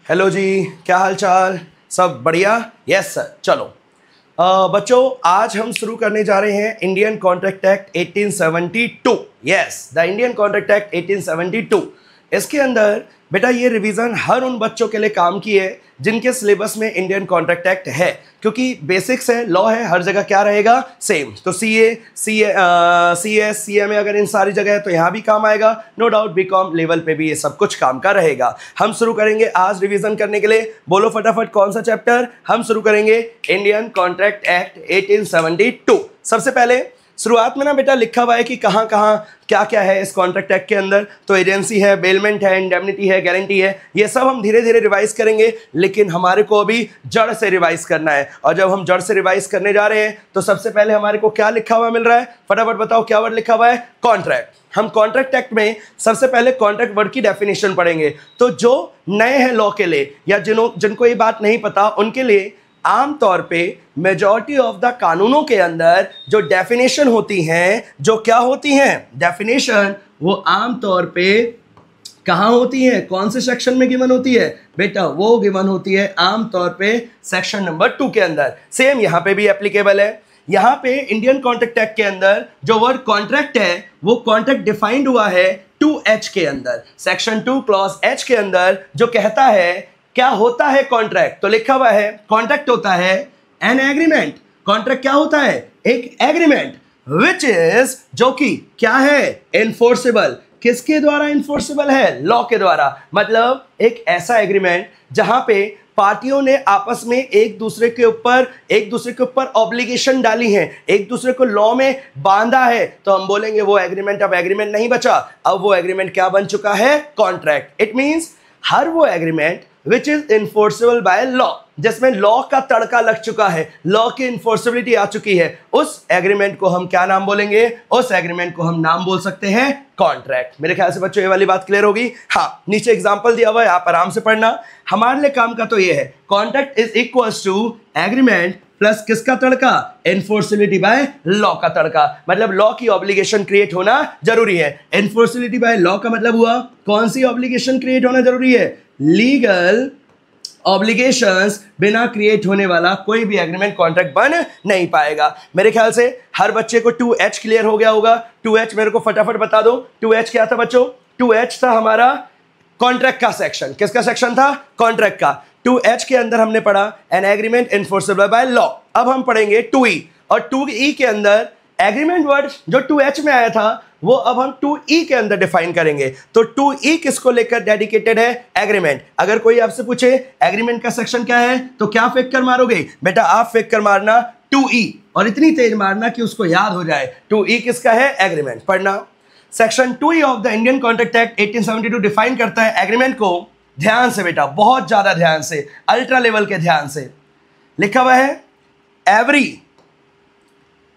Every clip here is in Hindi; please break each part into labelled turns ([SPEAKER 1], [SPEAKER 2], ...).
[SPEAKER 1] हेलो जी, क्या हाल चाल? सब बढ़िया? Yes sir. चलो बच्चों, आज हम शुरू करने जा रहे हैं Indian contract act 1872। Yes, the Indian contract act 1872। इसके अंदर बेटा ये रिवीजन हर उन बच्चों के लिए काम की है जिनके सिलेबस में इंडियन कॉन्ट्रैक्ट एक्ट है, क्योंकि बेसिक्स है, लॉ है, हर जगह क्या रहेगा? सेम। तो CA में अगर इन सारी जगह है तो यहाँ भी काम आएगा, नो डाउट। बीकॉम लेवल पे भी ये सब कुछ काम का रहेगा। हम शुरू करेंगे आज रिवीजन करने के लिए। बोलो फटाफट कौन सा चैप्टर? हम शुरू करेंगे इंडियन कॉन्ट्रैक्ट एक्ट 1872। सबसे पहले शुरुआत में ना बेटा लिखा हुआ है कि कहाँ कहाँ क्या क्या है इस कॉन्ट्रैक्ट एक्ट के अंदर। तो एजेंसी है, बेलमेंट है, इंडेमनिटी है, गारंटी है, ये सब हम धीरे धीरे रिवाइज करेंगे, लेकिन हमारे को अभी जड़ से रिवाइज करना है। और जब हम जड़ से रिवाइज करने जा रहे हैं तो सबसे पहले हमारे को क्या लिखा हुआ मिल रहा है? फटाफट बताओ क्या वर्ड लिखा हुआ है? कॉन्ट्रैक्ट। हम कॉन्ट्रैक्ट एक्ट में सबसे पहले कॉन्ट्रैक्ट वर्ड की डेफिनेशन पढ़ेंगे। तो जो नए हैं लॉ के लिए या जिनको ये बात नहीं पता उनके लिए आमतौर पे मेजॉरिटी ऑफ द कानूनों के अंदर जो डेफिनेशन होती हैं, जो क्या होती हैं डेफिनेशन, वो आमतौर पे कहाँ होती है? कौन से सेक्शन में गिवन होती है बेटा? वो गिवन होती है आमतौर पे सेक्शन नंबर 2 के अंदर। सेम यहाँ पे भी एप्लीकेबल है। यहाँ पे इंडियन कॉन्ट्रैक्ट एक्ट के अंदर जो वर्ड कॉन्ट्रैक्ट है वो कॉन्ट्रैक्ट डिफाइंड हुआ है 2H के अंदर, सेक्शन 2 क्लॉज H के अंदर, जो कहता है क्या होता है कॉन्ट्रैक्ट। तो लिखा हुआ है कॉन्ट्रैक्ट होता है एन एग्रीमेंट। कॉन्ट्रैक्ट क्या होता है? एक एग्रीमेंट विच इज, जो कि क्या है? एनफोर्सेबल। किसके द्वारा एनफोर्सेबल है? लॉ के द्वारा। मतलब एक ऐसा एग्रीमेंट जहां पे पार्टियों ने आपस में एक दूसरे के ऊपर ऑब्लिगेशन डाली है, एक दूसरे को लॉ में बांधा है। तो हम बोलेंगे वो एग्रीमेंट अब एग्रीमेंट नहीं बचा, अब वो एग्रीमेंट क्या बन चुका है? कॉन्ट्रैक्ट। इट मींस हर वो agreement which is enforceable by law, जिसमें लॉ का तड़का लग चुका है, लॉ की इन्फोर्सिबिलिटी आ चुकी है, उस एग्रीमेंट को हम क्या नाम बोलेंगे? उस एग्रीमेंट को हम नाम बोल सकते हैं कॉन्ट्रैक्ट। मेरे ख्याल से बच्चों ये वाली बात क्लियर होगी। हाँ, नीचे एग्जांपल दिया हुआ है, आप आराम से पढ़ना। हमारे लिए काम का तो ये है, contract is equals to agreement plus किसका तड़का? एनफोर्सिबिलिटी बाय लॉ का तड़का। मतलब लॉ की ऑब्लिगेशन क्रिएट होना जरूरी है। एनफोर्सिबिलिटी बाय लॉ का मतलब हुआ कौन सी ऑब्लिगेशन क्रिएट होना जरूरी है? लीगल ऑब्लिगेशंस बिना क्रिएट होने वाला कोई भी एग्रीमेंट कॉन्ट्रैक्ट बन नहीं पाएगा। मेरे ख्याल से हर बच्चे को 2H क्लियर हो गया होगा। 2H मेरे को फटाफट बता दो। 2H क्या था बच्चों? 2H था हमारा कॉन्ट्रैक्ट का सेक्शन। किसका सेक्शन था? कॉन्ट्रैक्ट का। 2H के अंदर हमने पढ़ा an agreement enforceable by law. अब हम पढ़ेंगे 2E, और 2E के अंदर एग्रीमेंट वर्ड जो 2H में आया था वो अब हम 2E के अंदर डिफाइन करेंगे। तो 2E किसको लेकर डेडिकेटेड है? एग्रीमेंट। अगर कोई आपसे पूछे एग्रीमेंट का सेक्शन क्या है तो क्या फेंक कर मारोगे बेटा? आप फेंक कर मारना 2E, और इतनी तेज मारना कि उसको याद हो जाए। 2E किसका है? एग्रीमेंट। पढ़ना। Section 2E of the Indian contract act 1872 define करता है एग्रीमेंट को। ध्यान से बेटा, बहुत ज्यादा ध्यान से, अल्ट्रा लेवल के ध्यान से। लिखा हुआ है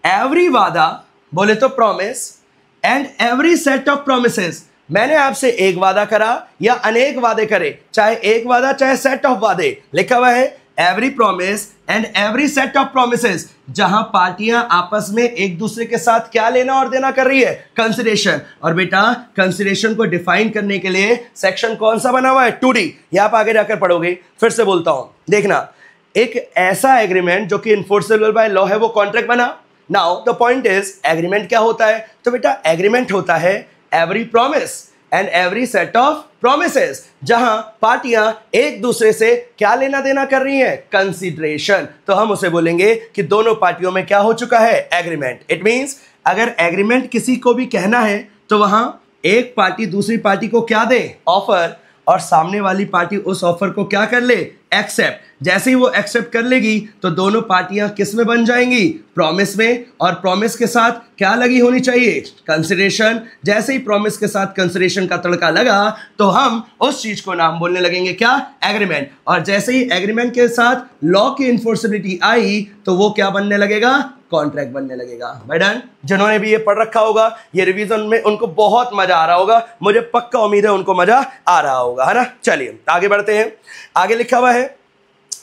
[SPEAKER 1] एवरी वादा, बोले तो promise, and every set of promises. मैंने आपसे एक वादा करा या अनेक वादे करे, चाहे एक वादा चाहे सेट ऑफ वादे। लिखा हुआ है every promise and every set of promises, जहां पार्टियां आपस में एक दूसरे के साथ क्या लेना और देना कर रही है? कंसिडरेशन। और बेटा कंसिडरेशन को डिफाइन करने के लिए सेक्शन कौन सा बना हुआ है? 2D। ये आप आगे जाकर पढ़ोगे। फिर से बोलता हूं, देखना, एक ऐसा एग्रीमेंट जो कि इन्फोर्सेबल बाय लॉ है वो कॉन्ट्रैक्ट बना। Now the point is agreement क्या होता है? तो बेटा एग्रीमेंट होता है every promise and every set of promises, जहां पार्टियां एक दूसरे से क्या लेना देना कर रही हैं? कंसीडरेशन। तो हम उसे बोलेंगे कि दोनों पार्टियों में क्या हो चुका है? एग्रीमेंट। इट मींस अगर एग्रीमेंट किसी को भी कहना है तो वहां एक पार्टी दूसरी पार्टी को क्या दे? ऑफर, और सामने वाली पार्टी उस ऑफर को क्या कर ले? एक्सेप्ट। जैसे ही वो एक्सेप्ट कर लेगी तो दोनों पार्टियां किस में बन जाएंगी? प्रॉमिस में। और प्रॉमिस के साथ क्या लगी होनी चाहिए? कंसिडरेशन। जैसे ही प्रॉमिस के साथ कंसिडरेशन का तड़का लगा तो हम उस चीज को नाम बोलने लगेंगे क्या? एग्रीमेंट। और जैसे ही एग्रीमेंट के साथ लॉ की इन्फोर्सिबिलिटी आई तो वो क्या बनने लगेगा? कॉन्ट्रैक्ट बनने लगेगा। मैडम जिन्होंने भी ये पढ़ रखा होगा, ये रिवीजन में उनको बहुत मजा आ रहा होगा, मुझे पक्का उम्मीद है उनको मजा आ रहा होगा, है ना? चलिए आगे बढ़ते हैं। आगे लिखा हुआ है,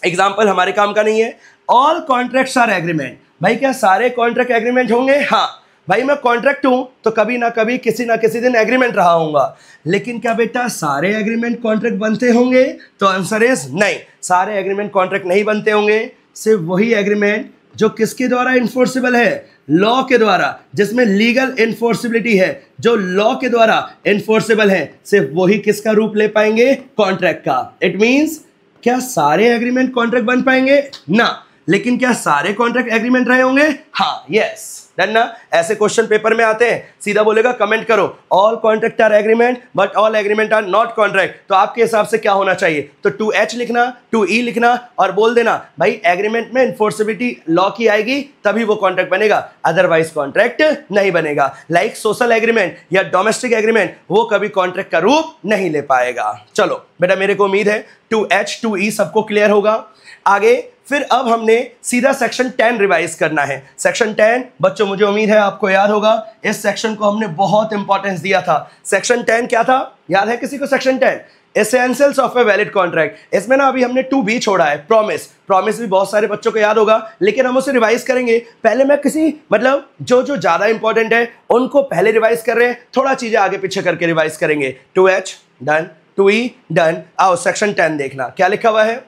[SPEAKER 1] एग्जाम्पल हमारे काम का नहीं है, ऑल कॉन्ट्रैक्ट्स आर एग्रीमेंट। भाई क्या सारे कॉन्ट्रैक्ट एग्रीमेंट होंगे? हाँ। भाई मैं कॉन्ट्रैक्ट हूं तो कभी ना कभी किसी ना किसी दिन एग्रीमेंट रहा होगा, लेकिन क्या बेटा सारे एग्रीमेंट कॉन्ट्रैक्ट बनते होंगे? तो आंसर इज नहीं, सारे एग्रीमेंट कॉन्ट्रैक्ट नहीं बनते होंगे। सिर्फ वही एग्रीमेंट जो किसके द्वारा इन्फोर्सेबल है? लॉ के द्वारा, जिसमें लीगल इन्फोर्सिबिलिटी है, जो लॉ के द्वारा इन्फोर्सेबल है, सिर्फ वही किसका रूप ले पाएंगे? कॉन्ट्रैक्ट का। इट मींस क्या सारे एग्रीमेंट कॉन्ट्रैक्ट बन पाएंगे? ना। लेकिन क्या सारे कॉन्ट्रैक्ट एग्रीमेंट रहे होंगे? हाँ, यस, डन ना। ऐसे क्वेश्चन पेपर में आते हैं, सीधा बोलेगा कमेंट करो all contract are agreement but all agreement are not contract. तो आपके हिसाब से क्या होना चाहिए? तो 2H लिखना, 2E लिखना और बोल देना भाई एग्रीमेंट में इन्फोर्सिबिलिटी लॉ की आएगी तभी वो कॉन्ट्रैक्ट बनेगा, अदरवाइज कॉन्ट्रैक्ट नहीं बनेगा। लाइक सोशल एग्रीमेंट या डोमेस्टिक एग्रीमेंट, वो कभी कॉन्ट्रैक्ट का रूप नहीं ले पाएगा। चलो बेटा, मेरे को उम्मीद है 2H 2E सबको क्लियर होगा। आगे फिर अब हमने सीधा सेक्शन 10 रिवाइज करना है। सेक्शन 10 बच्चों मुझे उम्मीद है आपको याद होगा, इस सेक्शन को हमने बहुत इंपॉर्टेंस दिया था। सेक्शन 10 क्या था, याद है किसी को? Section 10 essentials of a valid contract. इसमें ना अभी हमने 2B छोड़ा है, प्रॉमिस। प्रॉमिस भी बहुत सारे बच्चों को याद होगा, लेकिन हम उसे रिवाइज करेंगे। पहले मैं किसी मतलब जो ज्यादा इंपॉर्टेंट है उनको पहले रिवाइज कर रहे हैं, थोड़ा चीजें आगे पीछे करके रिवाइज करेंगे। 2H done, 2E done. आओ सेक्शन 10 देखना क्या लिखा हुआ है।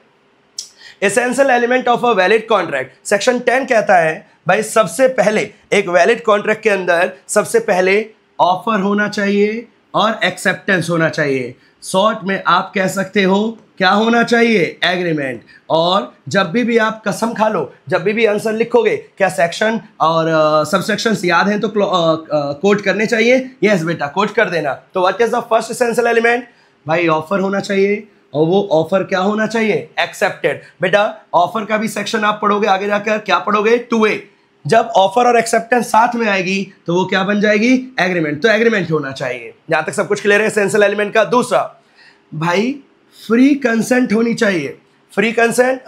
[SPEAKER 1] Essential element of a valid contract. Section 10 कहता है भाई सबसे पहले एक वैलिड कॉन्ट्रैक्ट के अंदर सबसे पहले ऑफर होना चाहिए और एक्सेप्टेंस होना चाहिए। शॉर्ट में आप कह सकते हो क्या होना चाहिए? एग्रीमेंट। और जब भी आप कसम खा लो, जब भी आंसर लिखोगे, क्या सेक्शन और सबसेक्शंस याद हैं तो कोट करने चाहिए? यस बेटा, कोट कर देना। तो what is the first essential element? भाई ऑफर होना चाहिए, और वो ऑफर क्या होना चाहिए? एक्सेप्टेड। बेटा ऑफर का भी सेक्शन आप पढ़ोगे आगे जाकर, क्या पढ़ोगे? 2A। जब ऑफर और एक्सेप्टेंस साथ में आएगी तो वो क्या बन जाएगी? एग्रीमेंट। तो एग्रीमेंट होना चाहिए। यहां तक सब कुछ क्लियर है एसेंशियल एलिमेंट का। दूसरा भाई फ्री कंसेंट होनी चाहिए। Free consent,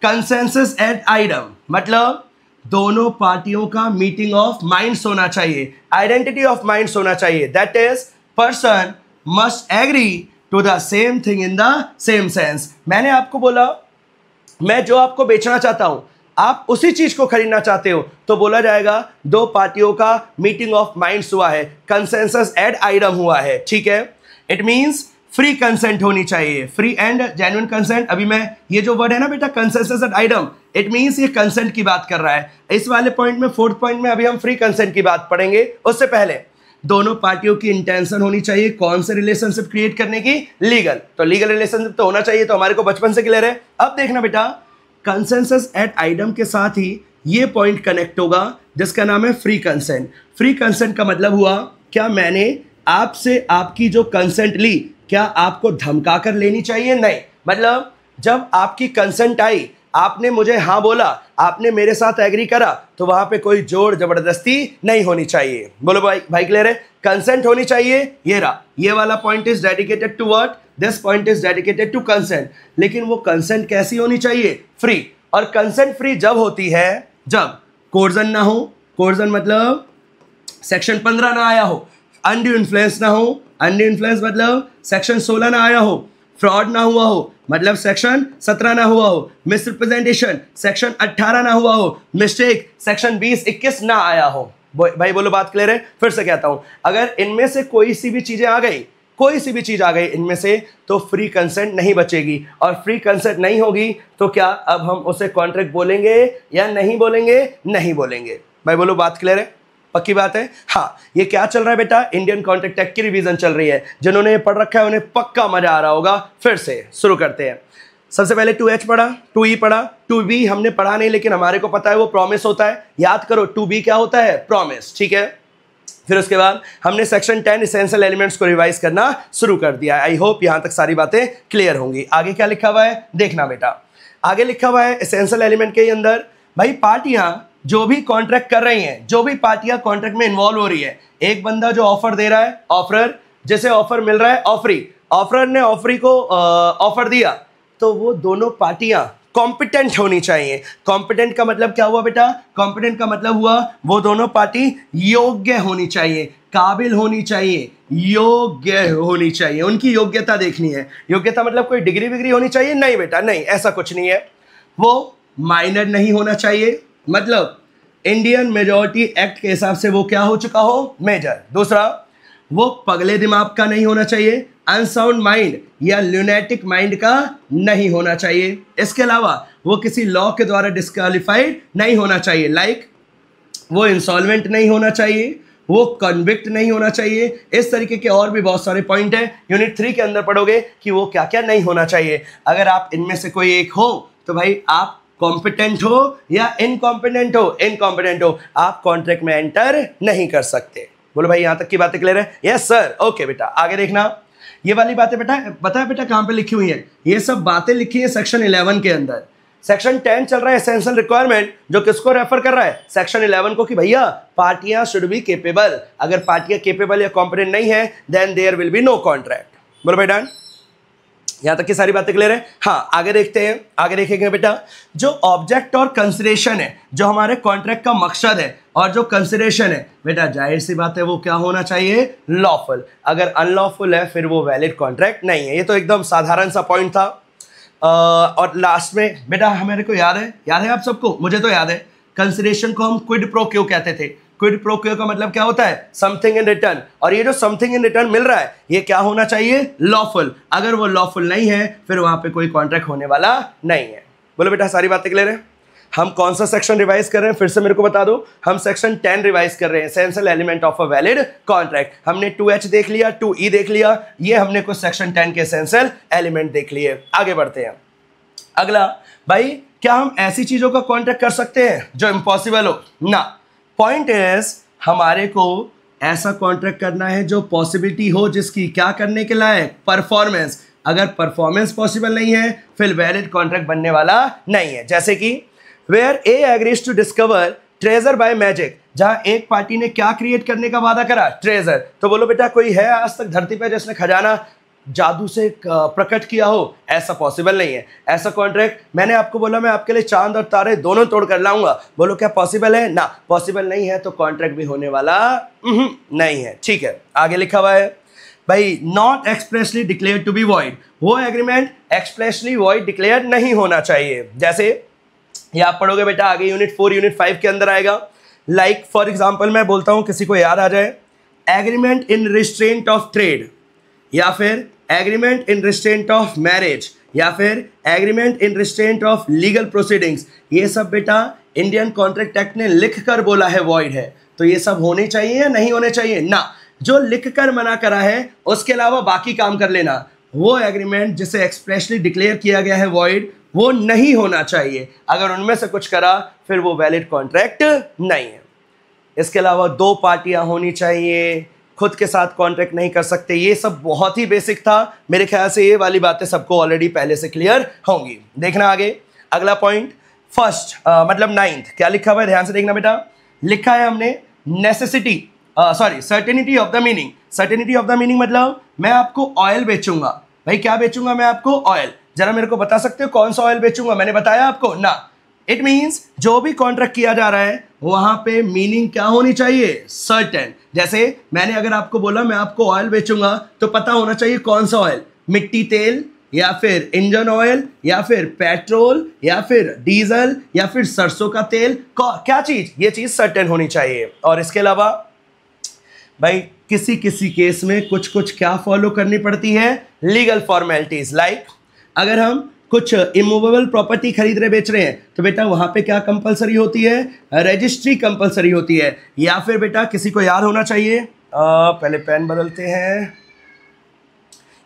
[SPEAKER 1] consensus ad idem, मतलब दोनों पार्टियों का मीटिंग ऑफ माइंड्स होना चाहिए, आइडेंटिटी ऑफ माइंड्स होना चाहिए। That is person must agree to the same thing in the same sense. मैंने आपको बोला मैं जो आपको बेचना चाहता हूं आप उसी चीज को खरीदना चाहते हो, तो बोला जाएगा दो पार्टियों का मीटिंग ऑफ माइंड्स हुआ है, कंसेंसस एड आइटम हुआ है। ठीक है, इट मींस फ्री कंसेंट होनी चाहिए, फ्री एंड जेन्युइन कंसेंट। अभी मैं ये जो वर्ड है ना बेटा consensus ad idem, it means ये कंसेंट की बात कर रहा है। इस वाले पॉइंट में, फोर्थ पॉइंट में अभी हम फ्री कंसेंट की बात पढ़ेंगे। उससे पहले दोनों पार्टियों की इंटेंशन होनी चाहिए कौन से रिलेशनशिप क्रिएट करने की? लीगल। तो लीगल रिलेशनशिप तो होना चाहिए, तो हमारे को बचपन से क्लियर है। अब देखना बेटा, कंसेंसस एट आइटम के साथ ही ये पॉइंट कनेक्ट होगा जिसका नाम है फ्री कंसेंट। फ्री कंसेंट का मतलब हुआ क्या मैंने आपसे आपकी जो कंसेंट ली, क्या आपको धमका कर लेनी चाहिए? नहीं। मतलब जब आपकी कंसेंट आई, आपने मुझे हाँ बोला, आपने मेरे साथ एग्री करा, तो वहां पे कोई जोर जबरदस्ती नहीं होनी चाहिए। बोलो भाई क्लियर है? कंसेंट होनी चाहिए। ये रहा, ये वाला point is dedicated to what? This point is dedicated to consent. लेकिन वो कंसेंट कैसी होनी चाहिए? फ्री। और कंसेंट फ्री जब होती है जब कोर्जन ना हो। कोर्जन मतलब सेक्शन 15 ना आया हो, अनड्यू इन्फ्लुएंस ना हो, अनड्यू इन्फ्लुएंस मतलब सेक्शन 16 ना आया हो, फ्रॉड ना हुआ हो मतलब सेक्शन 17 ना हुआ हो, मिसरिप्रेजेंटेशन सेक्शन 18 ना हुआ हो, मिस्टेक सेक्शन 20-21 ना आया हो। भाई बोलो बात क्लियर है? फिर से कहता हूं, अगर इनमें से कोई सी भी चीजें आ गई, कोई सी भी चीज आ गई इनमें से, तो फ्री कंसेंट नहीं बचेगी। और फ्री कंसेंट नहीं होगी तो क्या अब हम उसे कॉन्ट्रैक्ट बोलेंगे या नहीं बोलेंगे? नहीं बोलेंगे। भाई बोलो बात क्लियर है? पक्की बात है? हाँ। ये क्या चल रहा है बेटा? इंडियन कॉन्ट्रैक्ट एक्ट की रिवीजन चल रही है। जिन्होंने ये पढ़ रखा है उन्हें पक्का मजा आ रहा होगा। फिर से शुरू करते हैं। सबसे पहले 2H पढ़ा, 2E पढ़ा, 2B हमने पढ़ा नहीं, लेकिन हमारे को पता है वो प्रॉमिस होता है। याद करो 2B क्या होता है? प्रॉमिस। ठीक है, फिर उसके बाद हमने सेक्शन 10 एसेंशियल एलिमेंट्स को रिवाइज करना शुरू कर दिया। आई होप यहां तक सारी बातें क्लियर होंगी। आगे क्या लिखा हुआ है देखना बेटा। आगे लिखा हुआ है एसेंशियल एलिमेंट के अंदर भाई पार्टियां जो भी कॉन्ट्रैक्ट कर रही हैं, जो भी पार्टियां कॉन्ट्रैक्ट में इन्वॉल्व हो रही है, एक बंदा जो ऑफर दे रहा है, ऑफरर, जैसे ऑफर मिल रहा है ऑफरी, ऑफरर ने ऑफरी को ऑफर दिया, तो वो दोनों पार्टियां कॉम्पिटेंट होनी चाहिए। कॉम्पिटेंट का मतलब क्या हुआ बेटा? कॉम्पिटेंट का मतलब हुआ वो दोनों पार्टी योग्य होनी चाहिए, काबिल होनी चाहिए, योग्य होनी चाहिए। उनकी योग्यता देखनी है। योग्यता मतलब कोई डिग्री विग्री होनी चाहिए? नहीं बेटा, नहीं, ऐसा कुछ नहीं है। वो माइनर नहीं होना चाहिए, मतलब इंडियन मेजोरिटी एक्ट के हिसाब से वो क्या हो चुका हो, मेजर। दूसरा, वो पगले दिमाग का नहीं होना चाहिए, अनसाउंड माइंड या ल्यूनेटिक माइंड का नहीं होना चाहिए। इसके अलावा वो किसी लॉ के द्वारा डिस्क्वालिफाइड नहीं होना चाहिए, लाइक वो इंसॉल्वेंट नहीं होना चाहिए, वो कन्विक्ट नहीं होना चाहिए। इस तरीके के और भी बहुत सारे पॉइंट हैं, यूनिट 3 के अंदर पढ़ोगे कि वो क्या क्या नहीं होना चाहिए। अगर आप इनमें से कोई एक हो तो भाई आप कॉम्पिटेंट हो या इनकॉम्पिटेंट हो, आप कॉन्ट्रैक्ट में एंटर नहीं कर सकते। बोलो भाई, यहां तक की बातें क्लियर है? यस सर, ओके बेटा। आगे देखना, ये वाली बातें बेटा बता बेटा कहां पे लिखी हुई है? ये सब बातें लिखी है सेक्शन 11 के अंदर। सेक्शन 10 चल रहा है एसेंशियल रिक्वायरमेंट, जो किसको रेफर कर रहा है? सेक्शन 11 को, कि भैया पार्टियां शुड बी केपेबल। अगर पार्टियां केपेबल या कॉम्पिटेंट नहीं है then there will be no contract. बोलो भाई डन, यहां तक की सारी बातें क्लियर है? हाँ, आगे देखते हैं। आगे देखेंगे बेटा, जो ऑब्जेक्ट और कंसिडरेशन है, जो हमारे कॉन्ट्रैक्ट का मकसद है और जो कंसिडरेशन है बेटा, जाहिर सी बात है वो क्या होना चाहिए? लॉफुल। अगर अनलॉफुल है फिर वो वैलिड कॉन्ट्रैक्ट नहीं है। ये तो एकदम साधारण सा पॉइंट था। और लास्ट में बेटा हमारे को याद है आप सबको? मुझे तो याद है, कंसिडरेशन को हम क्विड प्रो क्यो कहते थे। क्विड प्रो क्यो का मतलब क्या होता है? Something in return. और ये जो समथिंग इन रिटर्न मिल रहा है ये क्या होना चाहिए? लॉफुल। अगर वो लॉफुल नहीं है फिर वहां पे कोई कॉन्ट्रैक्ट होने वाला नहीं है। बोलो बेटा, सारी बातें क्लियर है? हम कौन सा सेक्शन रिवाइज कर रहे हैं फिर से मेरे को बता दो? हम सेक्शन 10 रिवाइज कर रहे हैं, essential element of a valid contract. हमने 2H देख लिया, 2E देख लिया, ये हमने कुछ सेक्शन 10 के एसेंशियल एलिमेंट देख लिए। आगे बढ़ते हैं। अगला, भाई क्या हम ऐसी चीजों का कॉन्ट्रैक्ट कर सकते हैं जो इम्पॉसिबल हो? ना। पॉइंट इज, हमारे को ऐसा कॉन्ट्रैक्ट करना है जो पॉसिबिलिटी हो, जिसकी क्या करने के लायक? परफॉर्मेंस। अगर परफॉर्मेंस पॉसिबल नहीं है फिर वैलिड कॉन्ट्रैक्ट बनने वाला नहीं है। जैसे कि where A agrees to discover treasure by magic, जहां एक पार्टी ने क्या क्रिएट करने का वादा करा? ट्रेजर। तो बोलो बेटा, कोई है आज तक धरती पर जिसने खजाना जादू से प्रकट किया हो? ऐसा पॉसिबल नहीं है। ऐसा कॉन्ट्रैक्ट, मैंने आपको बोला मैं आपके लिए चांद और तारे दोनों तोड़ कर लाऊंगा, बोलो क्या पॉसिबल है? ना, पॉसिबल नहीं है, तो कॉन्ट्रैक्ट भी होने वाला नहीं है। ठीक है, आगे लिखा हुआ है भाई, not expressly declare to be void. वो एग्रीमेंट एक्सप्रेसली वॉइड डिक्लेयर नहीं होना चाहिए। जैसे ये आप पढ़ोगे बेटा आगे यूनिट 4 यूनिट 5 के अंदर आएगा। लाइक फॉर एग्जाम्पल मैं बोलता हूं, किसी को याद आ जाए, agreement in restraint of trade, या फिर agreement in restraint of marriage, या फिर agreement in restraint of legal proceedings, ये सब बेटा इंडियन कॉन्ट्रैक्ट एक्ट ने लिख कर बोला है वॉइड है। तो ये सब होने चाहिए या नहीं होने चाहिए? ना। जो लिख कर मना करा है उसके अलावा बाकी काम कर लेना, वो एग्रीमेंट जिसे एक्सप्रेसली डिक्लेयर किया गया है वॉइड, वो नहीं होना चाहिए। अगर उनमें से कुछ करा फिर वो वैलिड कॉन्ट्रैक्ट नहीं है। इसके अलावा 2 पार्टियां होनी चाहिए, खुद के साथ कॉन्ट्रैक्ट नहीं कर सकते। ये सब बहुत ही बेसिक था, मेरे ख्याल से ये वाली बातें सबको ऑलरेडी पहले से क्लियर होंगी। देखना आगे, अगला पॉइंट फर्स्ट मतलब 9th क्या लिखा हुआ है, ध्यान से देखना बेटा। लिखा है हमने necessity certainty of the meaning. Certainty of the meaning मतलब मैं आपको ऑयल बेचूंगा। भाई क्या बेचूंगा मैं आपको? ऑयल। जरा मेरे को बता सकते हो कौन सा ऑयल बेचूंगा? मैंने बताया आपको ना। इट मीन्स जो भी कॉन्ट्रैक्ट किया जा रहा है वहां पे मीनिंग क्या होनी चाहिए? सर्टेन। जैसे मैंने अगर आपको बोला मैं आपको ऑयल बेचूंगा तो पता होना चाहिए कौन सा ऑयल, मिट्टी तेल या फिर इंजन ऑयल या फिर पेट्रोल या फिर डीजल या फिर सरसों का तेल, क्या चीज? ये चीज सर्टेन होनी चाहिए। और इसके अलावा भाई किसी किसी केस में कुछ कुछ क्या फॉलो करनी पड़ती है? Legal formalities. लाइक अगर हम कुछ इमूवेबल प्रॉपर्टी खरीद रहे बेच रहे हैं तो बेटा वहां पे क्या कंपलसरी होती है? रजिस्ट्री कंपलसरी होती है। या फिर बेटा किसी को याद होना चाहिए, पहले पेन बदलते हैं,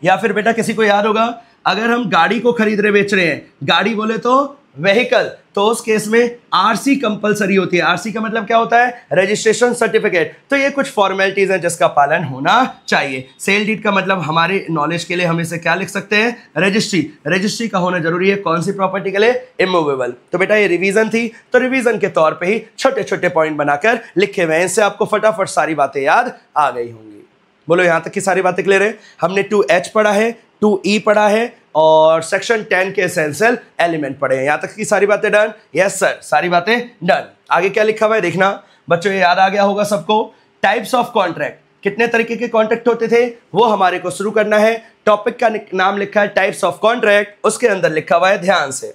[SPEAKER 1] या फिर बेटा किसी को याद होगा अगर हम गाड़ी को खरीद रहे बेच रहे हैं, गाड़ी बोले तो व्हीकल, तो उस केस में आरसी कंपलसरी होती है। आरसी का मतलब क्या होता है? Registration certificate. तो ये कुछ फॉर्मेलिटीज हैं जिसका पालन होना चाहिए। सेल डीड का मतलब हमारे नॉलेज के लिए हम इसे क्या लिख सकते हैं? रजिस्ट्री। रजिस्ट्री का होना जरूरी है कौन सी प्रॉपर्टी के लिए? इमूवेबल। तो बेटा ये रिवीजन थी, तो रिवीजन के तौर पे ही छोटे छोटे पॉइंट बनाकर लिखे हुए हैं, इससे आपको फटाफट सारी बातें याद आ गई होंगी। बोलो यहां तक की सारी बातें क्लियर है? हमने 2H पढ़ा है, 2E पढ़ा है और सेक्शन 10 के एसेंशियल एलिमेंट पढ़े हैं। यहां तक की सारी बातें डन? यस सर, सारी बातें डन। आगे क्या लिखा हुआ है देखना बच्चों, ये याद आ गया होगा सबको। टाइप्स ऑफ कॉन्ट्रैक्ट, कितने तरीके के कॉन्ट्रैक्ट होते थे वो हमारे को शुरू करना है। टॉपिक का नाम लिखा है टाइप्स ऑफ कॉन्ट्रैक्ट, उसके अंदर लिखा हुआ है ध्यान से,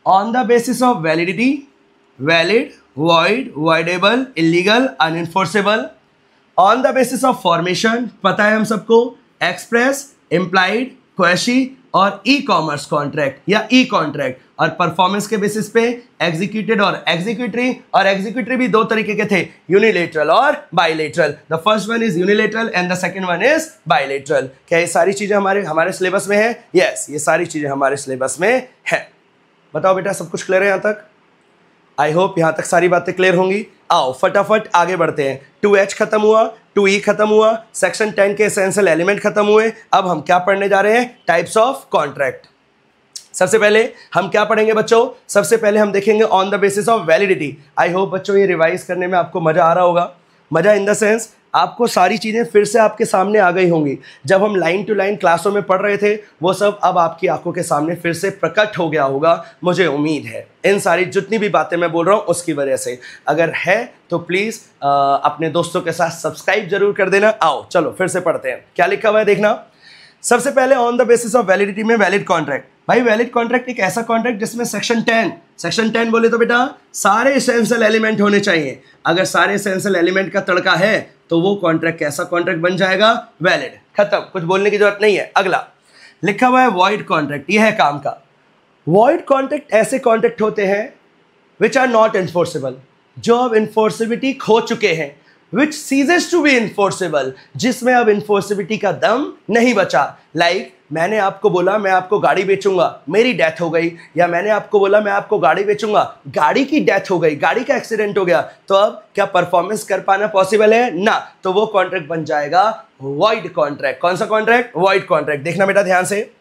[SPEAKER 1] on the basis of validity, valid void, voidable, illegal, unenforceable. On the basis of formation, पता है हम सबको, एक्सप्रेस, इम्प्लाइड, क्वेशी और ई कॉमर्स कॉन्ट्रैक्ट या ई कॉन्ट्रैक्ट, और परफॉर्मेंस के बेसिस पे एग्जीक्यूटेड और एग्जीक्यूटरी भी दो तरीके के थे, यूनिलेटरल और bilateral. The first one is unilateral and the second one is bilateral. क्या ये सारी चीजें हमारे सिलेबस में है? यस, ये सारी चीजें हमारे सिलेबस में है. बताओ बेटा, सब कुछ क्लियर है यहाँ तक? आई होप यहाँ तक सारी बातें क्लियर होंगी. आओ फटाफट आगे बढ़ते हैं. 2H खत्म हुआ, 2E खत्म हुआ, सेक्शन 10 के एसेंशियल एलिमेंट खत्म हुए. अब हम क्या पढ़ने जा रहे हैं? Types of contract. सबसे पहले हम क्या पढ़ेंगे बच्चों? सबसे पहले हम देखेंगे on the basis of validity. I hope बच्चों ये रिवाइज करने में आपको मजा आ रहा होगा. मजा इन द सेंस आपको सारी चीज़ें फिर से आपके सामने आ गई होंगी. जब हम लाइन टू लाइन क्लासों में पढ़ रहे थे वो सब अब आपकी आंखों के सामने फिर से प्रकट हो गया होगा, मुझे उम्मीद है. इन सारी जितनी भी बातें मैं बोल रहा हूँ उसकी वजह से. अगर है तो प्लीज़ अपने दोस्तों के साथ सब्सक्राइब जरूर कर देना. आओ चलो फिर से पढ़ते हैं. क्या लिखा हुआ है देखना. सबसे पहले on the basis of validity में वैलिड कॉन्ट्रैक्ट. भाई वैलिड कॉन्ट्रैक्ट एक ऐसा कॉन्ट्रैक्ट जिसमें सेक्शन 10 बोले तो बेटा सारे एसेंशियल एलिमेंट होने चाहिए. अगर सारे एसेंशियल एलिमेंट का तड़का है तो वो कॉन्ट्रैक्ट कैसा कॉन्ट्रैक्ट बन जाएगा? वैलिड. खत्म, कुछ बोलने की जरूरत नहीं है. अगला लिखा हुआ है वॉइड कॉन्ट्रैक्ट. ये है काम का. वॉइड कॉन्ट्रैक्ट ऐसे कॉन्ट्रैक्ट होते हैं विच आर नॉट इन्फोर्सेबल, जो अब इन्फोर्सिबिलिटी खो चुके हैं. which ceases to be enforceable, जिसमें अब इन्फोर्सिबिलिटी का दम नहीं बचा. लाइक मैंने आपको बोला मैं आपको गाड़ी बेचूंगा, मेरी डेथ हो गई. या मैंने आपको बोला मैं आपको गाड़ी बेचूंगा, गाड़ी की डेथ हो गई, गाड़ी का एक्सीडेंट हो गया. तो अब क्या परफॉर्मेंस कर पाना पॉसिबल है? ना. तो वो कॉन्ट्रैक्ट बन जाएगा वॉइड कॉन्ट्रैक्ट. कौन सा कॉन्ट्रैक्ट? Void contract. देखना बेटा ध्यान से.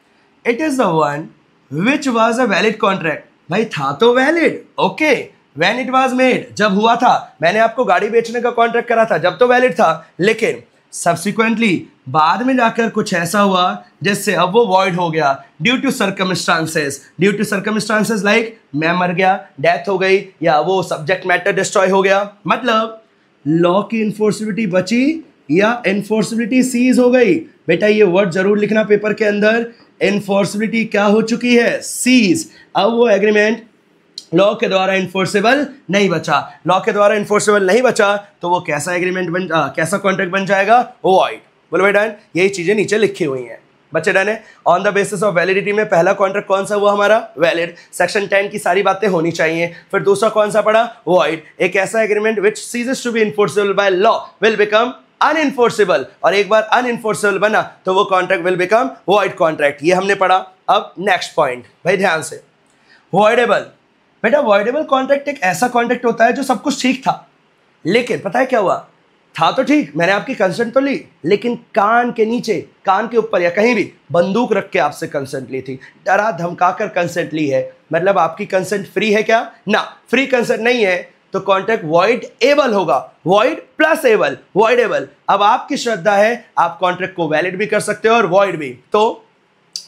[SPEAKER 1] It is the one which was a valid contract. भाई था तो valid, okay. When it was made, जब हुआ था, मैंने आपको गाड़ी बेचने का कॉन्ट्रैक्ट करा था, जब तो वैलिड था. लेकिन सब्सिक्वेंटली बाद में जाकर कुछ ऐसा हुआ जिससे अब वो वॉइड हो गया ड्यू टू सर्कमस्टांसेस लाइक मैं मर गया, डेथ हो गई, या वो सब्जेक्ट मैटर डिस्ट्रॉय हो गया. मतलब लॉ की इन्फोर्सिबिलिटी बची या इन्फोर्सिबिलिटी सीज हो गई. बेटा ये वर्ड जरूर लिखना पेपर के अंदर. इन्फोर्सिबिलिटी क्या हो चुकी है? सीज. अब वो एग्रीमेंट लॉ के द्वारा इन्फोर्सेबल नहीं बचा. लॉ के द्वारा इन्फोर्सेबल नहीं बचा तो वो कैसा एग्रीमेंट कैसा कॉन्ट्रैक्ट बन जाएगा? वॉइड. बोलो भाई डन. यही चीजें नीचे लिखी हुई हैं बच्चे. डन है. On the basis of validity में पहला कॉन्ट्रैक्ट कौन सा हुआ हमारा? वैलिड. सेक्शन 10 की सारी बातें होनी चाहिए. फिर दूसरा कौन सा पड़ा? वॉइड. एक ऐसा agreement which ceases to be enforceable by law will become unenforceable, और एक बार अनइन्फोर्सेबल बना तो वो contract will become void contract. ये हमने पढ़ा. अब नेक्स्ट पॉइंट भाई ध्यान से. वॉइडेबल. बेटा वॉइडेबल कॉन्ट्रैक्ट एक ऐसा कॉन्ट्रैक्ट होता है जो सब कुछ ठीक था, लेकिन पता है क्या हुआ? था तो ठीक, मैंने आपकी कंसेंट तो ली, लेकिन कान के नीचे, कान के ऊपर या कहीं भी बंदूक रख के आपसे कंसेंट ली थी, डरा धमका कर कंसेंट ली है. मतलब आपकी कंसेंट फ्री है क्या? ना, फ्री कंसेंट नहीं है. तो कॉन्ट्रैक्ट वॉइड एबल होगा. Void plus able, voidable. अब आपकी श्रद्धा है, आप कॉन्ट्रैक्ट को वैलिड भी कर सकते हो और वॉइड भी. तो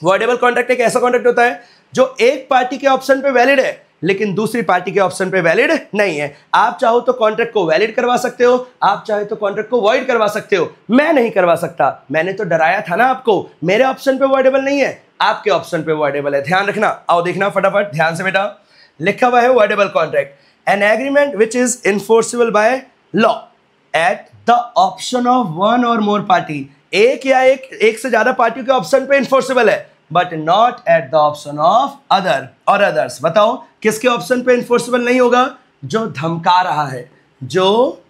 [SPEAKER 1] वॉइडेबल कॉन्ट्रैक्ट एक ऐसा कॉन्ट्रैक्ट होता है जो एक पार्टी के ऑप्शन पे वैलिड है लेकिन दूसरी पार्टी के ऑप्शन पे वैलिड नहीं है. आप चाहो तो कॉन्ट्रैक्ट को वैलिड करवा सकते हो, आप चाहे तो कॉन्ट्रैक्ट को वॉइड करवा सकते हो. मैं नहीं करवा सकता. मैंने तो डराया था ना आपको. मेरे ऑप्शन पे वॉइडेबल नहीं है, आपके ऑप्शन पे वॉइडेबल है. ध्यान रखना. आओ देखना फटाफट ध्यान से बेटा. लिखा हुआ है voidable contract. N agreement which is enforceable by law at the option of one और मोर पार्टी. एक से ज्यादा पार्टियों के ऑप्शन पे इन्फोर्सेबल है, but not at the option of other और अदर्स. बताओ किसके ऑप्शन पे इन्फोर्सेबल नहीं होगा? जो धमका रहा है. जो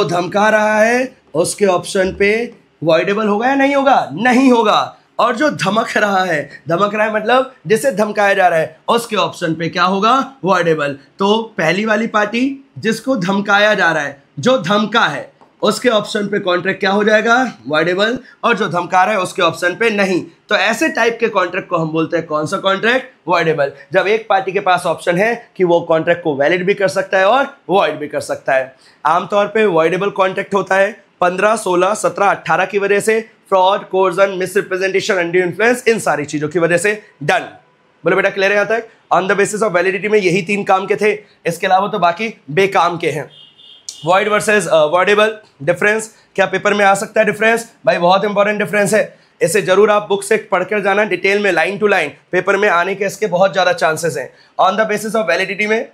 [SPEAKER 1] धमका रहा है उसके ऑप्शन पे वॉइडेबल होगा या नहीं होगा? नहीं होगा. और जो धमक रहा है मतलब जिसे धमकाया जा रहा है, उसके ऑप्शन पे क्या होगा? वॉइडेबल. तो पहली वाली पार्टी जिसको धमकाया जा रहा है, जो धमका है, उसके ऑप्शन पे कॉन्ट्रैक्ट क्या हो जाएगा? वॉइडेबल. और जो धमका रहा है उसके ऑप्शन पे नहीं. तो ऐसे टाइप के कॉन्ट्रैक्ट को हम बोलते हैं कौन सा कॉन्ट्रैक्ट? वॉइडेबल. जब एक पार्टी के पास ऑप्शन है कि वो कॉन्ट्रैक्ट को वैलिड भी कर सकता है और वॉइड भी कर सकता है. आमतौर पे वॉइडेबल कॉन्ट्रैक्ट होता है 15, 16, 17, 18 की वजह से, fraud, coercion, misrepresentation, undue influence, इन सारी चीजों की वजह से. डन. बोलो बेटा क्लियर है यहाँ तक? On the basis of validity में यही 3 काम के थे. इसके अलावा तो बाकी बेकाम के हैं. Void versus voidable difference. क्या पेपर में आ सकता है डिफरेंस? भाई बहुत इंपॉर्टेंट डिफरेंस है. इसे जरूर आप बुक से पढ़कर जाना डिटेल में, लाइन टू लाइन, पेपर में आने के इसके बहुत ज़्यादा चांसेस हैं। On the basis of validity में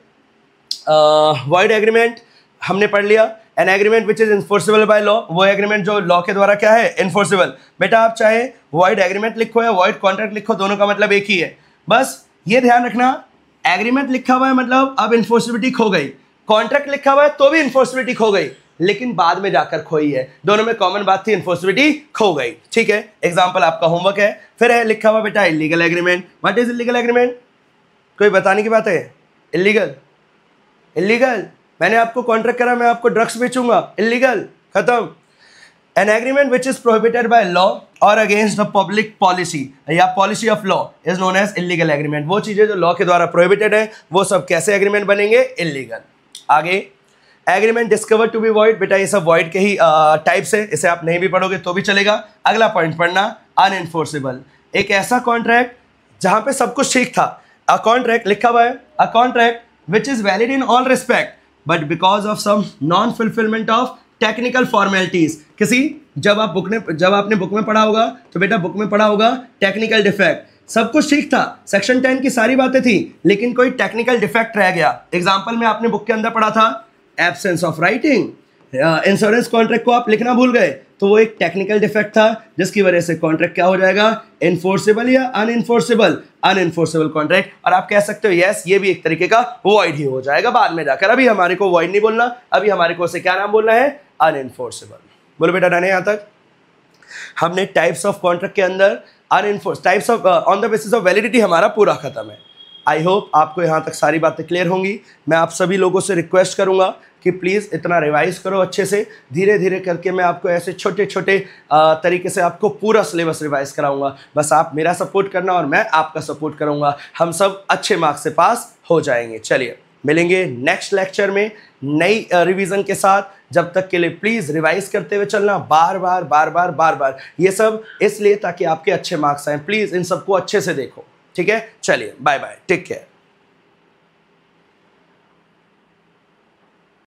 [SPEAKER 1] वॉइड एग्रीमेंट हमने पढ़ लिया। N agreement which is enforceable by law, वो एग्रीमेंट जो लॉ के द्वारा क्या है, इन्फोर्सेबल। बेटा आप चाहे वॉइड एग्रीमेंट लिखो या वॉइड कॉन्ट्रैक्ट लिखो, दोनों का मतलब एक ही है। बस ये ध्यान रखना, एग्रीमेंट लिखा हुआ है मतलब अब इन्फोर्सिबिलिटी खो गई, कॉन्ट्रैक्ट लिखा हुआ है तो भी इन्फोर्सिबिलिटी खो गई, लेकिन बाद में जाकर खोई है। दोनों में कॉमन बात थी, इन्फोर्सिबिलिटी खो गई। ठीक है, एग्जाम्पल आपका होमवर्क है। फिर है लिखा हुआ बेटा illegal agreement. What is illegal agreement? कोई बताने की बात है? इलीगल, इलीगल मैंने आपको कॉन्ट्रैक्ट करा, मैं आपको ड्रग्स बेचूंगा, इलीगल, खत्म। An agreement which is prohibited by law और अगेंस्ट द पब्लिक पॉलिसी या policy of law is known as illegal agreement. वो चीजें जो लॉ के द्वारा प्रोहिबिटेड है वो सब कैसे एग्रीमेंट बनेंगे, इलीगल। आगे agreement discover to be void, बेटा ये सब वॉइड के ही टाइप्स है, इसे आप नहीं भी पढ़ोगे तो भी चलेगा। अगला पॉइंट पढ़ना, अनएनफोर्सेबल, एक ऐसा कॉन्ट्रैक्ट जहां पे सब कुछ ठीक था। अ कॉन्ट्रैक्ट लिखा हुआ है, a contract which is valid in all respect but because of some non fulfilment of technical formalities. किसी जब आपने बुक में पढ़ा होगा तो बेटा बुक में पढ़ा होगा टेक्निकल डिफेक्ट, सब कुछ ठीक था, सेक्शन 10 की सारी बातें थी, लेकिन कोई टेक्निकल डिफेक्ट रह गया। एग्जाम्पल में आपने बुक के अंदर पढ़ा था absence of writing, insurance contract को आप लिखना भूल गए, तो वो एक टेक्निकल डिफेक्ट था जिसकी वजह से कॉन्ट्रैक्ट क्या हो जाएगा, इनफोर्सेबल या अनइनफोर्सेबल, अनइनफोर्सेबल कॉन्ट्रैक्ट। और आप कह सकते हो यस ये भी एक तरीके का वॉइड ही हो जाएगा बाद में जाकर। अभी हमारे को वॉइड नहीं बोलना, अभी हमारे को उसे क्या नाम बोलना है, अनइनफोर्सेबल। बोलो बेटा डन है यहाँ तक? हमने टाइप्स ऑफ कॉन्ट्रैक्ट के अंदर unenforce types of on the basis of validity हमारा पूरा खत्म है। आई होप आपको यहाँ तक सारी बातें क्लियर होंगी। मैं आप सभी लोगों से रिक्वेस्ट करूँगा कि प्लीज़ इतना रिवाइज करो अच्छे से, धीरे धीरे करके मैं आपको ऐसे छोटे छोटे तरीके से आपको पूरा सिलेबस रिवाइज कराऊंगा। बस आप मेरा सपोर्ट करना और मैं आपका सपोर्ट करूँगा, हम सब अच्छे मार्क्स से पास हो जाएंगे। चलिए मिलेंगे नेक्स्ट लेक्चर में नई रिवीजन के साथ। जब तक के लिए प्लीज़ रिवाइज करते हुए चलना, बार बार बार बार बार बार, ये सब इसलिए ताकि आपके अच्छे मार्क्स आएँ। प्लीज़ इन सबको अच्छे से देखो, ठीक है? चलिए बाय बाय, टेक केयर।